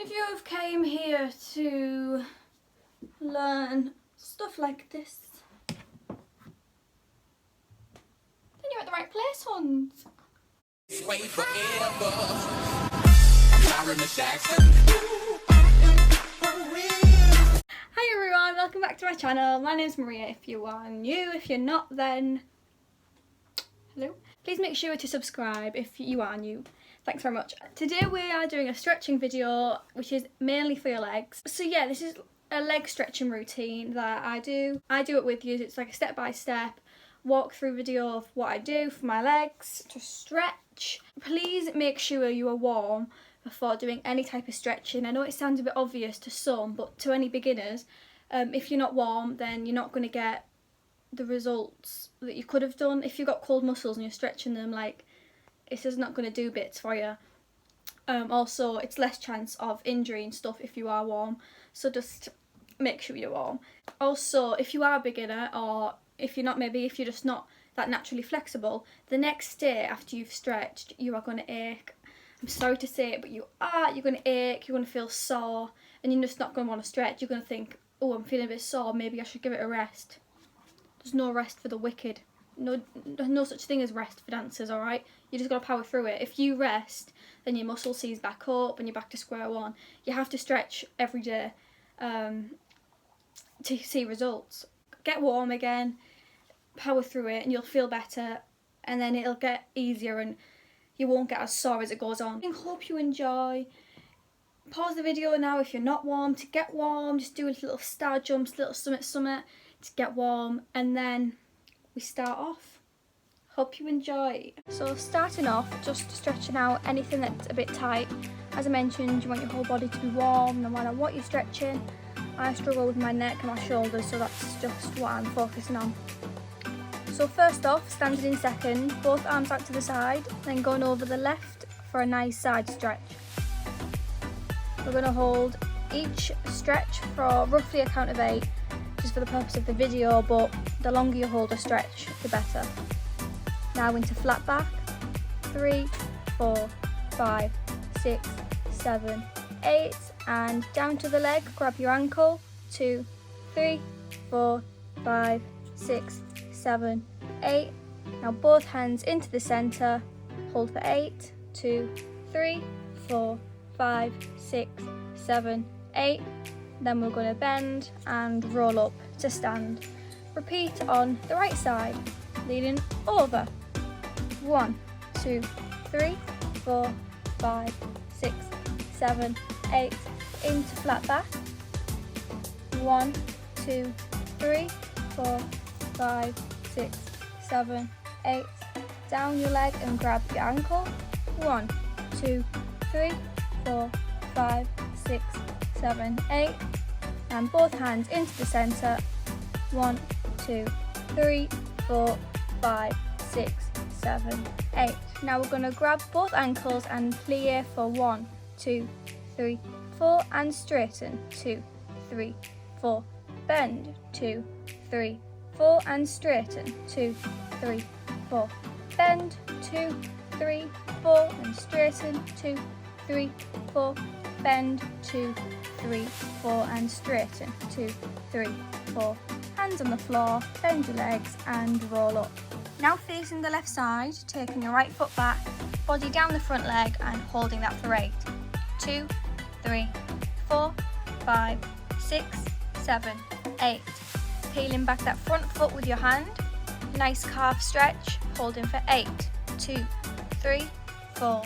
If you have came here to learn stuff like this, then you're at the right place, Huns. Wait forever. Hi everyone, welcome back to my channel. My name's Maria if you are new. If you're not, then hello. Please make sure to subscribe if you are new. Thanks very much. Today we are doing a stretching video which is mainly for your legs. So yeah, this is a leg stretching routine that I do. I do it with you. It's like a step-by-step walk-through video of what I do for my legs to stretch. Please make sure you are warm before doing any type of stretching. I know it sounds a bit obvious to some, but to any beginners, if you're not warm, then you're not going to get the results that you could have done. If you've got cold muscles and you're stretching them, like, this is not going to do bits for you. Also, it's less chance of injury and stuff if you are warm, so just make sure you're warm. Also, if you are a beginner, or if you're not, maybe if you're just not that naturally flexible, the next day after you've stretched, you are going to ache. I'm sorry to say it, but you're going to ache, you're going to feel sore, and you're just not going to want to stretch. You're going to think, oh, I'm feeling a bit sore, maybe I should give it a rest. There's no rest for the wicked. No such thing as rest for dancers, alright? You just got to power through it. If you rest, then your muscle seize back up and you're back to square one. You have to stretch every day to see results. Get warm again, power through it, and you'll feel better, and then it'll get easier and you won't get as sore as it goes on. I hope you enjoy. Pause the video now if you're not warm. To get warm, just do a little star jumps, little summit to get warm, and then we start off. Hope you enjoy. So starting off, just stretching out anything that's a bit tight. As I mentioned, you want your whole body to be warm no matter what you're stretching. I struggle with my neck and my shoulders, so that's just what I'm focusing on. So first off, standing in second, both arms out to the side, then going over the left for a nice side stretch. We're going to hold each stretch for roughly a count of 8, just for the purpose of the video, but the longer you hold a stretch, the better. Now into flat back, 3, 4, 5, 6, 7, 8, and down to the leg, grab your ankle, 2, 3, 4, 5, 6, 7, 8. Now both hands into the centre, hold for 8, 2, 3, 4, 5, 6, 7, 8. Then we're going to bend and roll up to stand. Repeat on the right side, leaning over. 1, 2, 3, 4, 5, 6, 7, 8. Into flat back. 1, 2, 3, 4, 5, 6, 7, 8. Down your leg and grab your ankle. 1, 2, 3, 4, 5, 6, 7, 8. And both hands into the centre. 1, 2, 3, 4, 5, 6, 7, 8. Now we're going to grab both ankles and plie for 1, 2, 3, 4, and straighten. 2, 3, 4. Bend. 2, 3, 4, and straighten. 2, 3, 4. Bend. 2, 3, 4, and straighten. 2, 3, 4. Bend. 2, 3, 4, and straighten. 2, 3, 4. Hands on the floor, bend your legs and roll up. Now facing the left side, taking your right foot back, body down the front leg and holding that for 8. 2, 3, 4, 5, 6, 7, 8. Peeling back that front foot with your hand. Nice calf stretch, holding for 8. 2, 3, 4,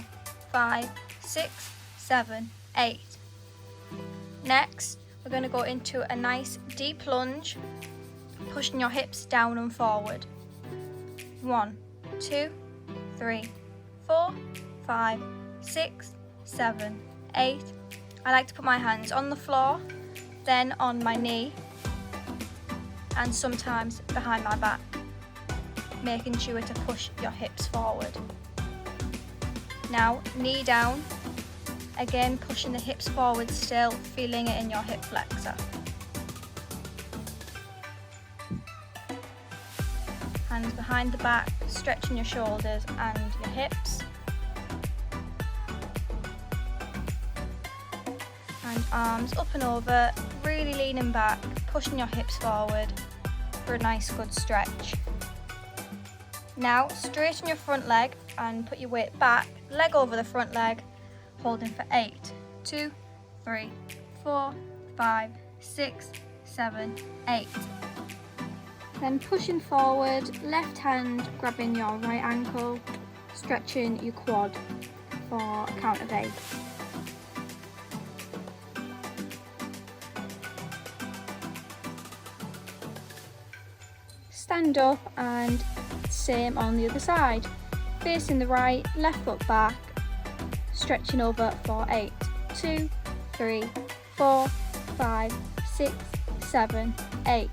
5, 6, 7, 8. Next, we're going to go into a nice deep lunge, pushing your hips down and forward. 1, 2, 3, 4, 5, 6, 7, 8. I like to put my hands on the floor, then on my knee, and sometimes behind my back, making sure to push your hips forward. Now, knee down, again pushing the hips forward still, feeling it in your hip flexor. Hands behind the back, stretching your shoulders and your hips. and arms up and over, really leaning back, pushing your hips forward for a nice good stretch. Now straighten your front leg and put your weight back, leg over the front leg, holding for 8, 2, 3, 4, 5, 6, 7, 8. Then pushing forward, left hand grabbing your right ankle, stretching your quad for a count of 8. Stand up and same on the other side. Facing the right, left foot back, stretching over for 8, 2, 3, 4, 5, 6, 7, 8.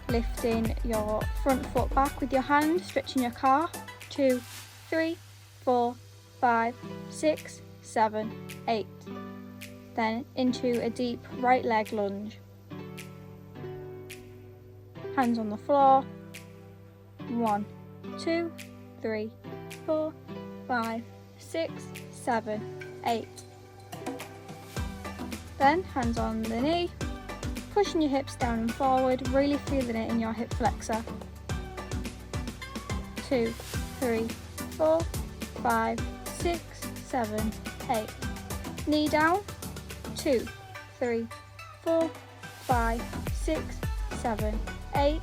Lifting your front foot back with your hand, stretching your calf, 2, 3, 4, 5, 6, 7, 8. Then into a deep right leg lunge. Hands on the floor. 1, 2, 3, 4, 5, 6, 7, 8. Then hands on the knee, pushing your hips down and forward, really feeling it in your hip flexor. 2, 3, 4, 5, 6, 7, 8. Knee down. 2, 3, 4, 5, 6, 7, 8.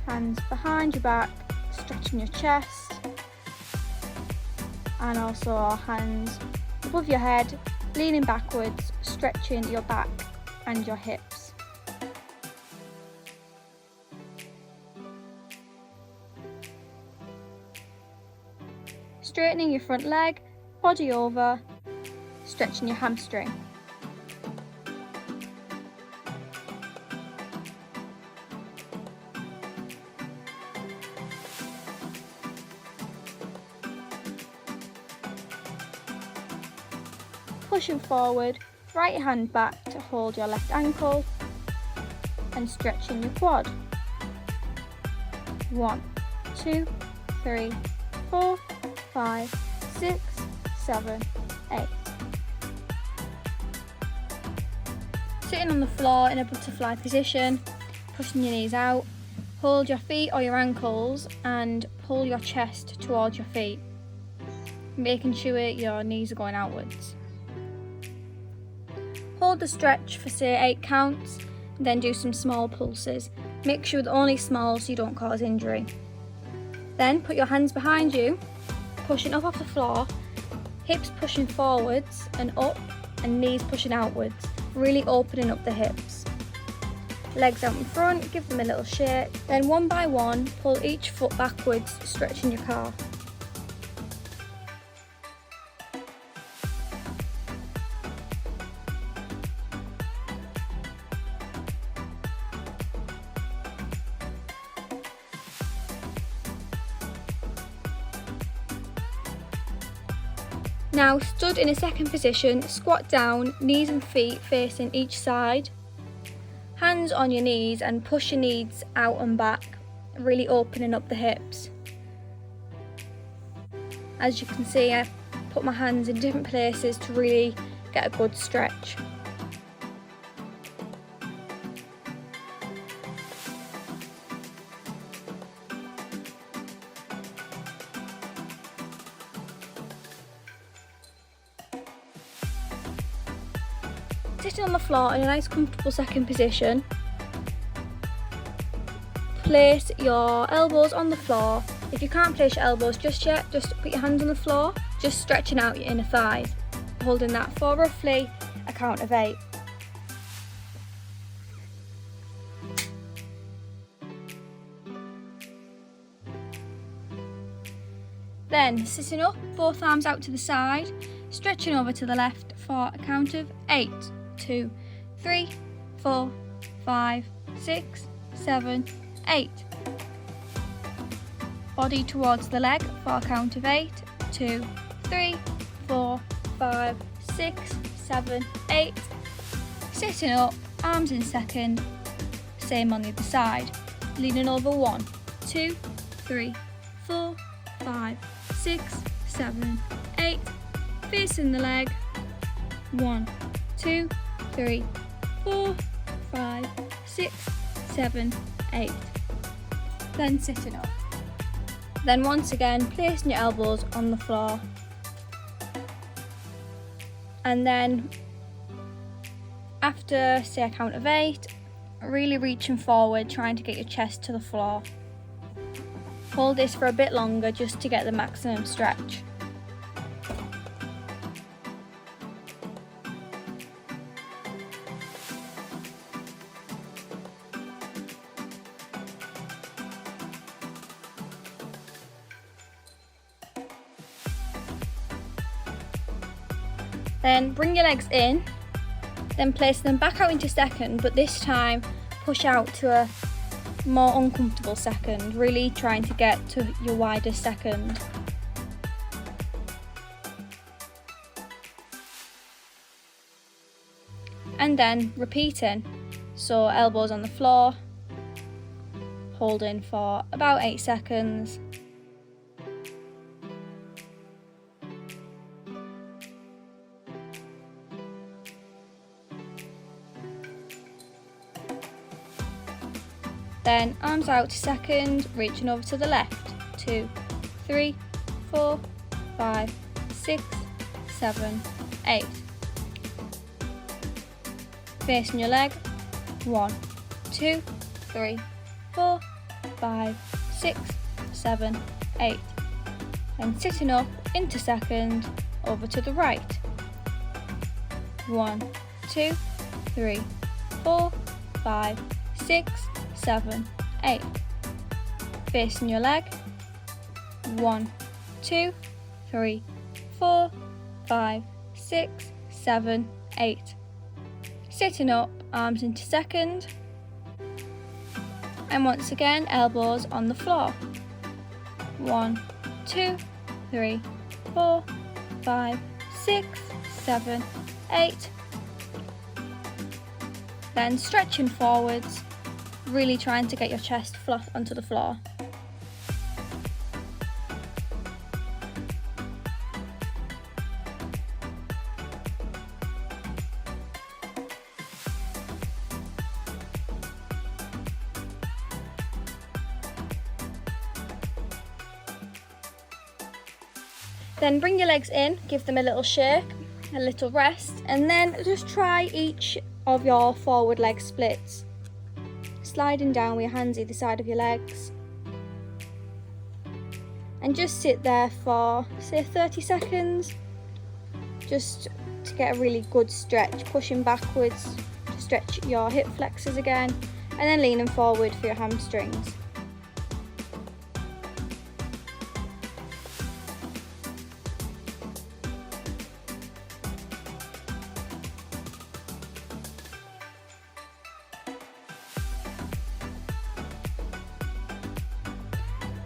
Hands behind your back, stretching your chest, and also hands above your head, leaning backwards, stretching your back and your hips. Straightening your front leg, body over, stretching your hamstring. Pushing forward, right hand back to hold your left ankle and stretching your quad. 1, 2, 3, 4, 5, 6, 7, 8. Sitting on the floor in a butterfly position, pushing your knees out, hold your feet or your ankles and pull your chest towards your feet, making sure your knees are going outwards. Hold the stretch for say 8 counts, then do some small pulses. Make sure they're only small so you don't cause injury. Then put your hands behind you, pushing up off the floor, hips pushing forwards and up and knees pushing outwards, really opening up the hips. Legs out in front, give them a little shake, then one by one pull each foot backwards, stretching your calf. Now stood in a second position, squat down, knees and feet facing each side. Hands on your knees and push your knees out and back, really opening up the hips. As you can see, I put my hands in different places to really get a good stretch. Sitting on the floor in a nice comfortable second position. Place your elbows on the floor. If you can't place your elbows just yet, just put your hands on the floor, just stretching out your inner thighs, holding that for roughly a count of 8. Then sitting up, both arms out to the side, stretching over to the left for a count of 8. 2, 3, 4, 5, 6, 7, 8. Body towards the leg for a count of 8. 2, 3, 4, 5, 6, 7, 8. Sitting up, arms in second, same on the other side. Leaning over 1, 2, 3, 4, 5, 6, 7, 8. facing the leg. 1, 2, 3, 4, 5, 6, 7, 8. Then sitting up. Then once again, placing your elbows on the floor. And then after, say, a count of 8, really reaching forward, trying to get your chest to the floor. Hold this for a bit longer just to get the maximum stretch. Then bring your legs in, then place them back out into second, but this time push out to a more uncomfortable second, really trying to get to your widest second. And then repeating, so elbows on the floor, holding for about 8 seconds. Then arms out to second, reaching over to the left. 2, 3, 4, 5, 6, 7, 8. Facing your leg. 1, 2, 3, 4, 5, 6, 7, 8. Then sitting up into second, over to the right. 1, 2, 3, 4, 5, 6, 7, 8. Facing your leg. 1, 2, 3, 4, 5, 6, 7, 8. Sitting up, arms into second. And once again, elbows on the floor. 1, 2, 3, 4, 5, 6, 7, 8. Then stretching forwards, really trying to get your chest flat onto the floor. Then bring your legs in, give them a little shake, a little rest, and then just try each of your forward leg splits. Sliding down with your hands either side of your legs. And just sit there for, say, 30 seconds. Just to get a really good stretch, pushing backwards to stretch your hip flexors again, and then leaning forward for your hamstrings.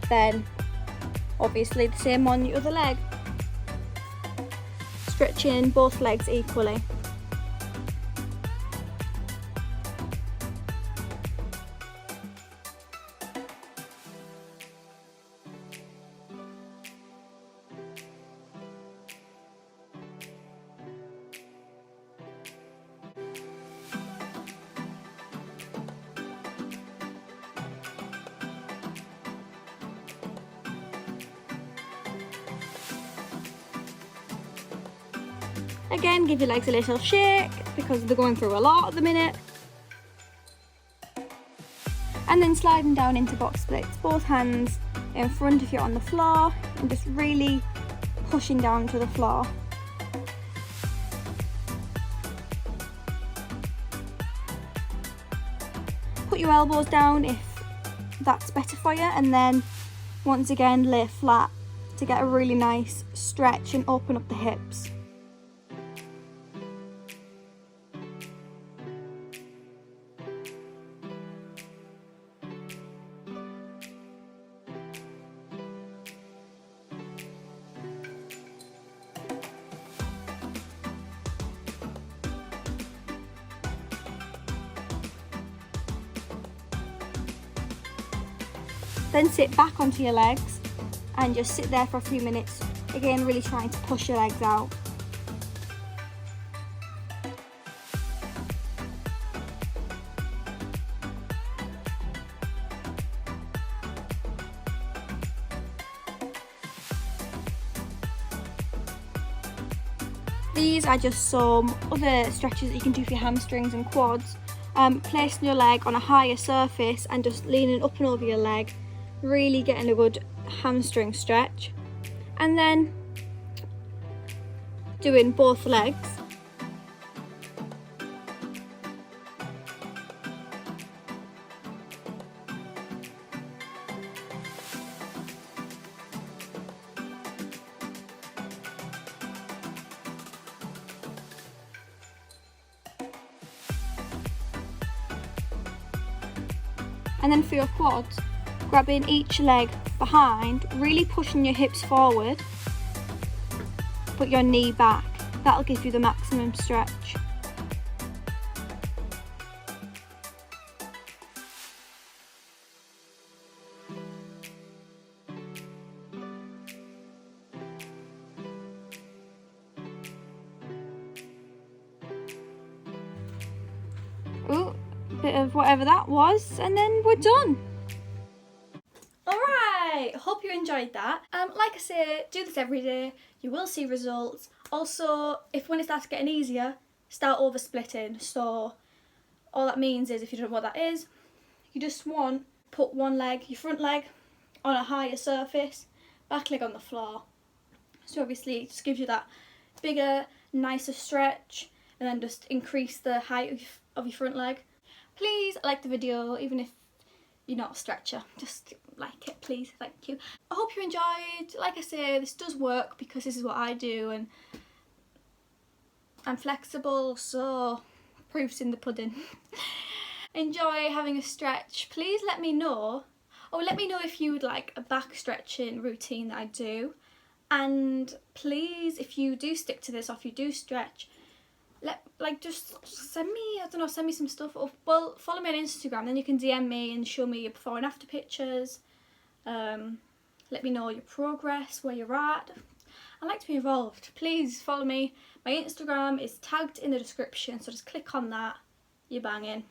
Then obviously the same on the other leg, stretching both legs equally. Again, give your legs a little shake because they're going through a lot at the minute. And then sliding down into box splits, both hands in front if you're on the floor, and just really pushing down to the floor. Put your elbows down if that's better for you, and then once again lay flat to get a really nice stretch and open up the hips. Then sit back onto your legs and just sit there for a few minutes, again really trying to push your legs out. These are just some other stretches that you can do for your hamstrings and quads. Placing your leg on a higher surface and just leaning up and over your leg, really getting a good hamstring stretch. And then doing both legs. And then for your quads, grabbing each leg behind, really pushing your hips forward, put your knee back. That'll give you the maximum stretch. Ooh, bit of whatever that was, and then we're done. Alright, hope you enjoyed that. Like I say, do this every day, you will see results. Also, if when it starts getting easier, start over splitting. So all that means is, if you don't know what that is, you just want put one leg, your front leg, on a higher surface, back leg on the floor. So obviously it just gives you that bigger, nicer stretch, and then just increase the height of your front leg. Please like the video, even if you're not a stretcher, just like it, please, thank you. I hope you enjoyed. Like I say, this does work because this is what I do and I'm flexible, so proof's in the pudding. Enjoy having a stretch. Please let me know, or let me know if you would like a back stretching routine that I do. And please, if you do stick to this, or if you do stretch, just send me, I don't know, send me some stuff. Or, well, follow me on Instagram, then you can DM me and show me your before and after pictures. Let me know your progress, where you're at. I like to be involved. Please follow me. My Instagram is tagged in the description, so just click on that. You're banging.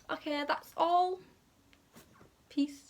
Okay, that's all. Peace.